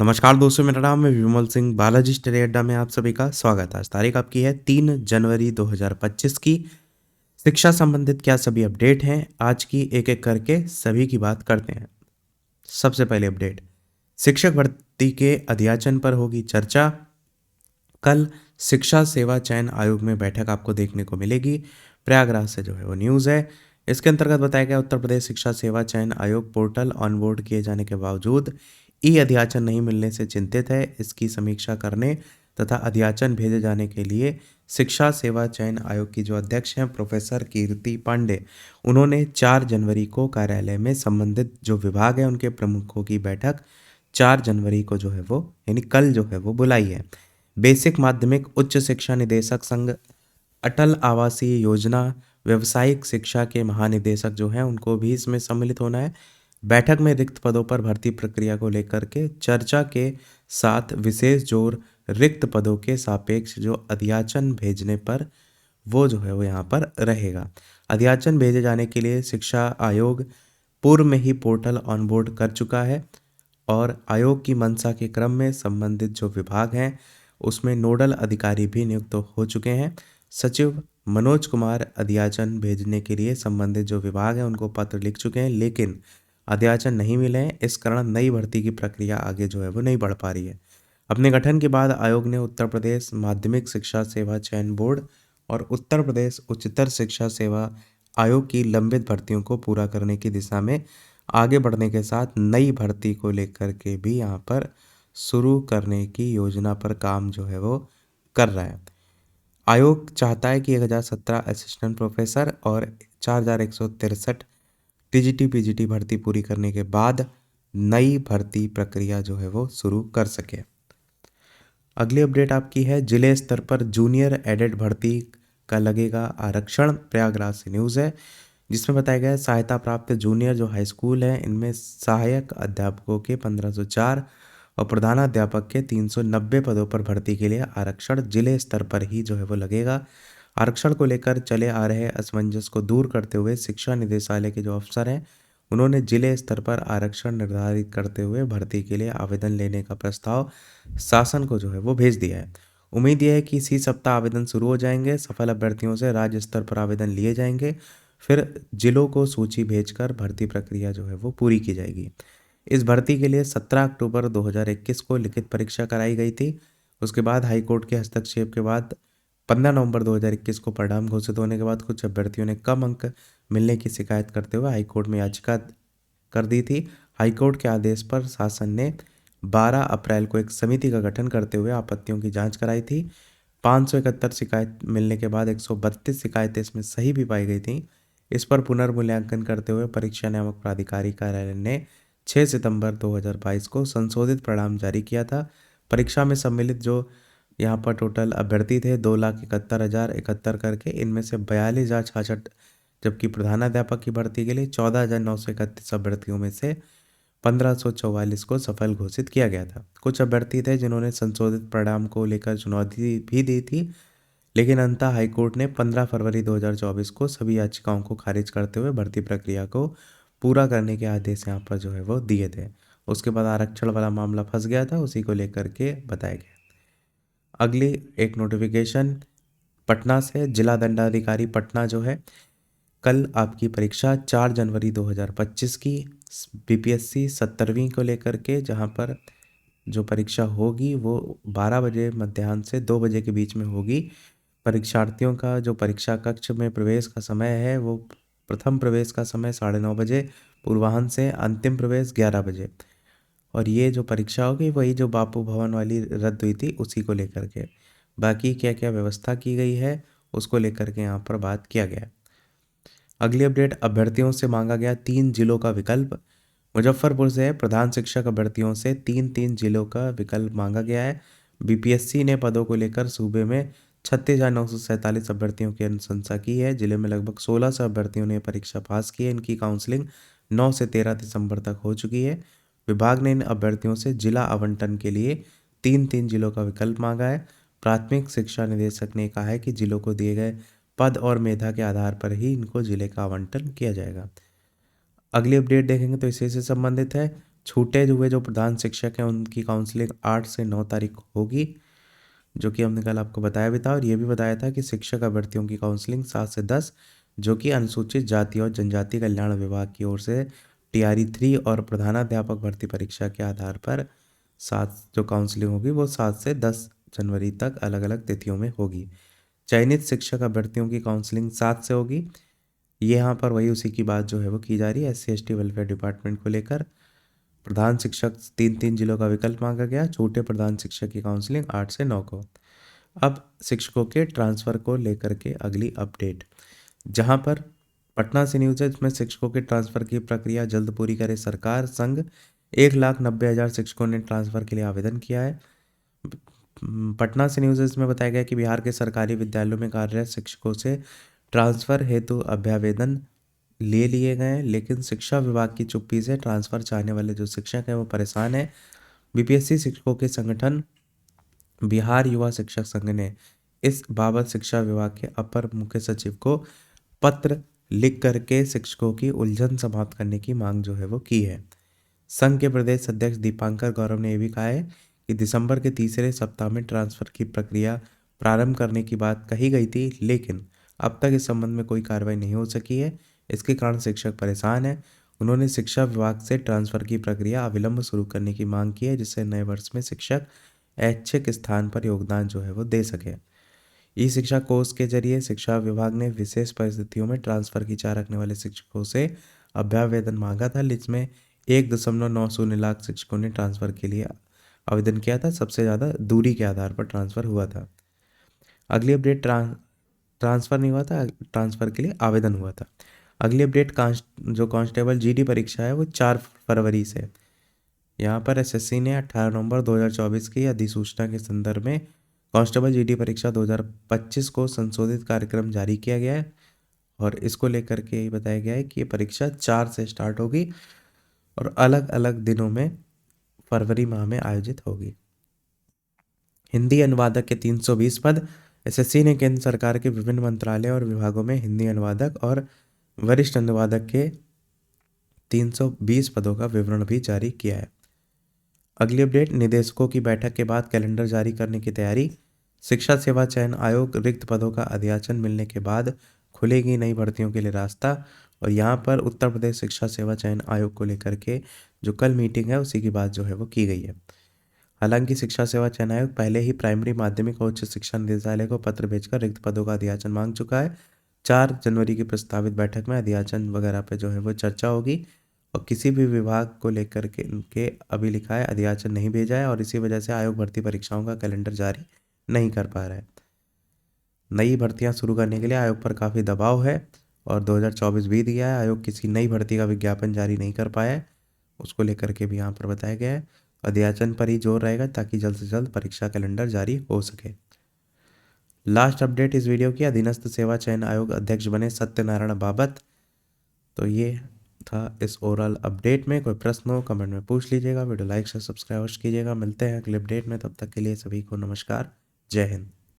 नमस्कार दोस्तों, मेरा नाम है विमल सिंह। बालाजी स्टडी अड्डा में आप सभी का स्वागत है। आज तारीख आपकी है 3 जनवरी 2025 की। शिक्षा संबंधित क्या सभी अपडेट हैं आज की एक एक करके सभी की बात करते हैं। सबसे पहले अपडेट, शिक्षक भर्ती के अध्याचन पर होगी चर्चा। कल शिक्षा सेवा चयन आयोग में बैठक आपको देखने को मिलेगी। प्रयागराज से जो है वो न्यूज़ है। इसके अंतर्गत बताया गया उत्तर प्रदेश शिक्षा सेवा चयन आयोग पोर्टल ऑनबोर्ड किए जाने के बावजूद ई अध्याचन नहीं मिलने से चिंतित है। इसकी समीक्षा करने तथा अध्याचन भेजे जाने के लिए शिक्षा सेवा चयन आयोग की जो अध्यक्ष हैं प्रोफेसर कीर्ति पांडे, उन्होंने 4 जनवरी को कार्यालय में संबंधित जो विभाग है उनके प्रमुखों की बैठक 4 जनवरी को जो है वो यानी कल जो है वो बुलाई है। बेसिक माध्यमिक उच्च शिक्षा निदेशक संघ, अटल आवासीय योजना, व्यावसायिक शिक्षा के महानिदेशक जो हैं उनको भी इसमें सम्मिलित होना है। बैठक में रिक्त पदों पर भर्ती प्रक्रिया को लेकर के चर्चा के साथ विशेष जोर रिक्त पदों के सापेक्ष जो अध्याचन भेजने पर वो जो है वो यहाँ पर रहेगा। अध्याचन भेजे जाने के लिए शिक्षा आयोग पूर्व में ही पोर्टल ऑनबोर्ड कर चुका है और आयोग की मंशा के क्रम में संबंधित जो विभाग हैं उसमें नोडल अधिकारी भी नियुक्त हो चुके हैं। सचिव मनोज कुमार अध्याचन भेजने के लिए संबंधित जो विभाग हैं उनको पत्र लिख चुके हैं, लेकिन अध्याचन नहीं मिले हैं। इस कारण नई भर्ती की प्रक्रिया आगे जो है वो नहीं बढ़ पा रही है। अपने गठन के बाद आयोग ने उत्तर प्रदेश माध्यमिक शिक्षा सेवा चयन बोर्ड और उत्तर प्रदेश उच्चतर शिक्षा सेवा आयोग की लंबित भर्तियों को पूरा करने की दिशा में आगे बढ़ने के साथ नई भर्ती को लेकर के भी यहाँ पर शुरू करने की योजना पर काम जो है वो कर रहा है। आयोग चाहता है कि 1017 असिस्टेंट प्रोफेसर और 4163 टीजीटी पीजीटी भर्ती पूरी करने के बाद नई भर्ती प्रक्रिया जो है वो शुरू कर सके। अगली अपडेट आपकी है, जिले स्तर पर जूनियर एडेड भर्ती का लगेगा आरक्षण। प्रयागराज से न्यूज़ है जिसमें बताया गया है सहायता प्राप्त जूनियर जो हाई स्कूल है इनमें सहायक अध्यापकों के 1504 और प्रधानाध्यापक के 390 पदों पर भर्ती के लिए आरक्षण जिले स्तर पर ही जो है वो लगेगा। आरक्षण को लेकर चले आ रहे असमंजस को दूर करते हुए शिक्षा निदेशालय के जो अफसर हैं उन्होंने जिले स्तर पर आरक्षण निर्धारित करते हुए भर्ती के लिए आवेदन लेने का प्रस्ताव शासन को जो है वो भेज दिया है। उम्मीद यह है कि इसी सप्ताह आवेदन शुरू हो जाएंगे। सफल अभ्यर्थियों से राज्य स्तर पर आवेदन लिए जाएंगे, फिर जिलों को सूची भेजकर भर्ती प्रक्रिया जो है वो पूरी की जाएगी। इस भर्ती के लिए 17 अक्टूबर 2021 को लिखित परीक्षा कराई गई थी। उसके बाद हाईकोर्ट के हस्तक्षेप के बाद 15 नवंबर 2021 को परिणाम घोषित होने के बाद कुछ अभ्यर्थियों ने कम अंक मिलने की शिकायत करते हुए हाईकोर्ट में याचिका कर दी थी। हाईकोर्ट के आदेश पर शासन ने 12 अप्रैल को एक समिति का गठन करते हुए आपत्तियों की जांच कराई थी। 571 शिकायत मिलने के बाद 132 शिकायतें इसमें सही भी पाई गई थी। इस पर पुनर्मूल्यांकन करते हुए परीक्षा नियामक प्राधिकारी कार्यालय ने 6 सितंबर 2022 को संशोधित परिणाम जारी किया था। परीक्षा में सम्मिलित जो यहाँ पर टोटल अभ्यर्थी थे 2,71,071 करके, इनमें से 42,066, जबकि प्रधानाध्यापक की भर्ती के लिए 14,931 अभ्यर्थियों में से 1,544 को सफल घोषित किया गया था। कुछ अभ्यर्थी थे जिन्होंने संशोधित परिणाम को लेकर चुनौती भी दी थी, लेकिन अंततः हाईकोर्ट ने 15 फरवरी 2024 को सभी याचिकाओं को खारिज करते हुए भर्ती प्रक्रिया को पूरा करने के आदेश यहाँ पर जो है वो दिए थे। उसके बाद आरक्षण वाला मामला फंस गया था, उसी को लेकर के बताया गया। अगली एक नोटिफिकेशन पटना से, जिला दंडाधिकारी पटना जो है कल आपकी परीक्षा 4 जनवरी 2025 की बीपीएससी 70वीं को लेकर के, जहां पर जो परीक्षा होगी वो 12 बजे मध्याह्न से 2 बजे के बीच में होगी। परीक्षार्थियों का जो परीक्षा कक्ष में प्रवेश का समय है वो प्रथम प्रवेश का समय 9:30 बजे, पूर्वाह्न से अंतिम प्रवेश 11 बजे। और ये जो परीक्षा होगी वही जो बापू भवन वाली रद्द हुई थी उसी को लेकर के, बाकी क्या क्या व्यवस्था की गई है उसको लेकर के यहाँ पर बात किया गया। अगली अपडेट, अभ्यर्थियों से मांगा गया 3 जिलों का विकल्प। मुजफ्फरपुर से प्रधान शिक्षक अभ्यर्थियों से 3 जिलों का विकल्प मांगा गया है। बीपीएससी ने पदों को लेकर सूबे में 36,947 अभ्यर्थियों की अनुशंसा की है। जिले में लगभग 1600 अभ्यर्थियों ने परीक्षा पास की है। इनकी काउंसलिंग 9 से 13 दिसंबर तक हो चुकी है। विभाग ने इन अभ्यर्थियों से जिला आवंटन के लिए 3 जिलों का विकल्प मांगा है। प्राथमिक शिक्षा निदेशक ने कहा है कि जिलों को दिए गए पद और मेधा के आधार पर ही इनको जिले का आवंटन किया जाएगा। अगली अपडेट देखेंगे तो इसी से संबंधित है। छूटे हुए जो प्रधान शिक्षक हैं उनकी काउंसलिंग 8 से 9 तारीख को होगी, जो कि हमने कल आपको बताया भी था। और ये भी बताया था कि शिक्षक अभ्यर्थियों की काउंसलिंग 7 से 10, जो कि अनुसूचित जाति और जनजाति कल्याण विभाग की ओर से टीआरई 3 और प्रधानाध्यापक भर्ती परीक्षा के आधार पर 7 जो काउंसलिंग होगी वो 7 से 10 जनवरी तक अलग अलग तिथियों में होगी। चयनित शिक्षक अभ्यर्थियों की काउंसलिंग 7 से होगी। ये यहाँ पर वही उसी की बात जो है वो की जा रही है SC/ST वेलफेयर डिपार्टमेंट को लेकर। प्रधान शिक्षक 3 जिलों का विकल्प मांगा गया। छोटे प्रधान शिक्षक की काउंसलिंग 8 से 9 को। अब शिक्षकों के ट्रांसफ़र को लेकर के अगली अपडेट, जहां पर पटना से न्यूज़ है, इसमें शिक्षकों के ट्रांसफ़र की प्रक्रिया जल्द पूरी करे सरकार। संघ 1,90,000 शिक्षकों ने ट्रांसफ़र के लिए आवेदन किया है। पटना से न्यूज़ है, इसमें बताया गया कि बिहार के सरकारी विद्यालयों में कार्यरत शिक्षकों से ट्रांसफ़र हेतु अभ्यावेदन ले लिए गए हैं, लेकिन शिक्षा विभाग की चुप्पी से ट्रांसफ़र चाहने वाले जो शिक्षक हैं वो परेशान हैं। बीपीएससी शिक्षकों के संगठन बिहार युवा शिक्षक संघ ने इस बाबत शिक्षा विभाग के अपर मुख्य सचिव को पत्र लिख करके शिक्षकों की उलझन समाप्त करने की मांग जो है वो की है। संघ के प्रदेश अध्यक्ष दीपांकर गौरव ने यह भी कहा है कि दिसंबर के तीसरे सप्ताह में ट्रांसफर की प्रक्रिया प्रारंभ करने की बात कही गई थी, लेकिन अब तक इस संबंध में कोई कार्रवाई नहीं हो सकी है। इसके कारण शिक्षक परेशान हैं। उन्होंने शिक्षा विभाग से ट्रांसफर की प्रक्रिया अविलंब शुरू करने की मांग की है, जिससे नए वर्ष में शिक्षक ऐच्छिक स्थान पर योगदान जो है वो दे सके। ई शिक्षा कोष के जरिए शिक्षा विभाग ने विशेष परिस्थितियों में ट्रांसफर की इच्छा रखने वाले शिक्षकों से अभ्यावेदन मांगा था, जिसमें 1.90 लाख शिक्षकों ने ट्रांसफर के लिए आवेदन किया था। सबसे ज़्यादा दूरी के आधार पर ट्रांसफर हुआ था। अगली अपडेट, ट्रांसफर नहीं हुआ था, ट्रांसफर के लिए आवेदन हुआ था। अगली अपडेट, जो कांस्टेबल जीडी परीक्षा है वो 4 फरवरी से। यहाँ पर एसएससी ने 18 नवंबर 2024 की अधिसूचना के संदर्भ में कांस्टेबल जीडी परीक्षा 2025 को संशोधित कार्यक्रम जारी किया गया है, और इसको लेकर के बताया गया है कि ये परीक्षा 4 से स्टार्ट होगी और अलग अलग दिनों में फरवरी माह में आयोजित होगी। हिंदी अनुवादक के 320 पद। एसएससी ने केंद्र सरकार के विभिन्न मंत्रालय और विभागों में हिंदी अनुवादक और वरिष्ठ अनुवादक के 320 पदों का विवरण भी जारी किया है। अगली अपडेट, निदेशकों की बैठक के बाद कैलेंडर जारी करने की तैयारी। शिक्षा सेवा चयन आयोग रिक्त पदों का अधियाचन मिलने के बाद खुलेगी नई भर्तियों के लिए रास्ता। और यहाँ पर उत्तर प्रदेश शिक्षा सेवा चयन आयोग को लेकर के जो कल मीटिंग है उसी की बात जो है वो की गई है। हालांकि शिक्षा सेवा चयन आयोग पहले ही प्राइमरी, माध्यमिक और उच्च शिक्षा निदेशालय को पत्र भेजकर रिक्त पदों का अधियाचन मांग चुका है। 4 जनवरी की प्रस्तावित बैठक में अधियाचन वगैरह पे जो है वो चर्चा होगी, और किसी भी विभाग को लेकर के अभी लिखा है अधियाचन नहीं भेजा है, और इसी वजह से आयोग भर्ती परीक्षाओं का कैलेंडर जारी नहीं कर पा रहा है। नई भर्तियां शुरू करने के लिए आयोग पर काफ़ी दबाव है, और 2024 बीत गया है, आयोग किसी नई भर्ती का विज्ञापन जारी नहीं कर पाया है। उसको लेकर के भी यहाँ पर बताया गया है अधियाचन पर ही जोर रहेगा ताकि जल्द से जल्द परीक्षा कैलेंडर जारी हो सके। लास्ट अपडेट इस वीडियो की, अधीनस्थ सेवा चयन आयोग अध्यक्ष बने सत्यनारायण बाबत। तो ये था इस ओवरऑल अपडेट में। कोई प्रश्न हो कमेंट में पूछ लीजिएगा, वीडियो लाइक से सब्सक्राइब कीजिएगा। मिलते हैं अगले अपडेट में, तब तक के लिए सभी को नमस्कार, जय हिंद।